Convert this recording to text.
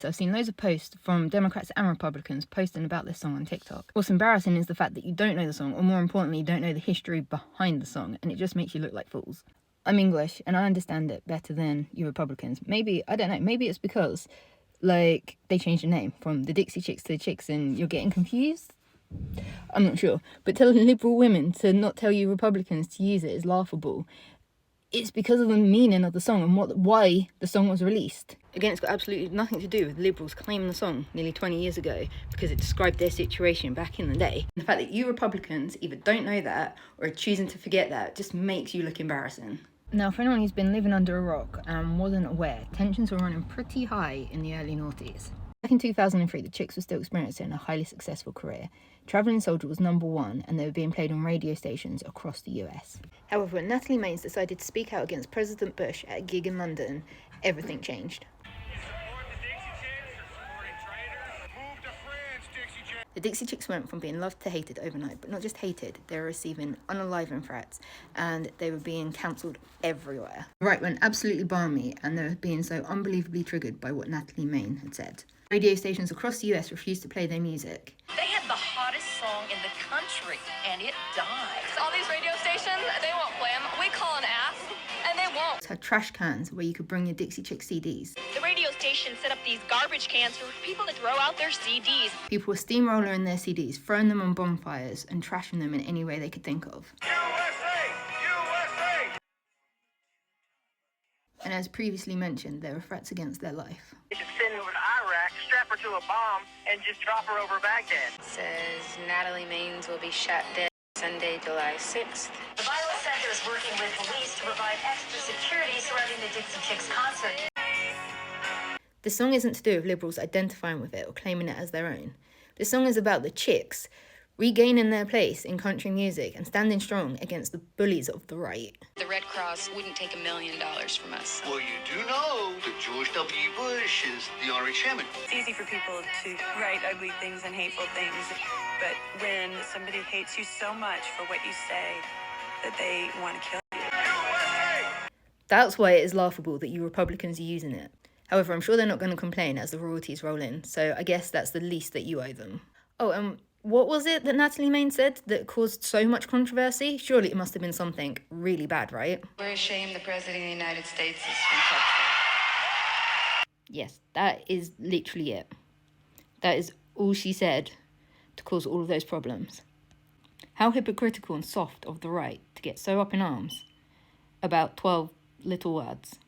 So I've seen loads of posts from Democrats and Republicans posting about this song on TikTok. What's embarrassing is the fact that you don't know the song, or more importantly, you don't know the history behind the song, and it just makes you look like fools. I'm English, and I understand it better than you Republicans. Maybe, I don't know, maybe it's because, like, they changed the name from the Dixie Chicks to the Chicks and you're getting confused? I'm not sure. But telling liberal women to not tell you Republicans to use it is laughable. It's because of the meaning of the song and why the song was released. Again, it's got absolutely nothing to do with liberals claiming the song nearly 20 years ago because it described their situation back in the day. And the fact that you Republicans either don't know that or are choosing to forget that just makes you look embarrassing. Now, for anyone who's been living under a rock and wasn't aware, tensions were running pretty high in the early noughties. Back in 2003, the Chicks were still experiencing a highly successful career. Travelling Soldier was #1 and they were being played on radio stations across the US. However, when Natalie Maines decided to speak out against President Bush at a gig in London, everything changed. The Dixie Chicks went from being loved to hated overnight, but not just hated, they were receiving unaliving threats and they were being cancelled everywhere. The right went absolutely balmy and they were being so unbelievably triggered by what Natalie Maines had said. Radio stations across the US refused to play their music. They had the hottest song in the country and it died. All these radio stations, they won't play them. We call an ass and they won't. Had trash cans where you could bring your Dixie Chick CDs. The radio station set up these garbage cans for people to throw out their CDs. People were steamrolling their CDs, throwing them on bonfires and trashing them in any way they could think of. USA! USA! And as previously mentioned, there were threats against their life. You should send her to Iraq, strap her to a bomb, and just drop her over Baghdad. Says Natalie Maines will be shot dead Sunday, July 6th. The Viral Center is working with police to provide extra security surrounding the Dixie Chicks concert. The song isn't to do with liberals identifying with it or claiming it as their own. The song is about the Chicks regaining their place in country music and standing strong against the bullies of the right. The Red Cross wouldn't take $1 million from us. Well, you do know that George W. Bush is the honorary chairman. It's easy for people to write ugly things and hateful things, but when somebody hates you so much for what you say that they want to kill you. That's why it is laughable that you Republicans are using it. However, I'm sure they're not going to complain as the royalties roll in, so I guess that's the least that you owe them. Oh, what was it that Natalie Maines said that caused so much controversy? Surely it must have been something really bad, right? We're ashamed the President of the United States is from Texas. Yes, that is literally it. That is all she said to cause all of those problems. How hypocritical and soft of the right to get so up in arms about 12 little words.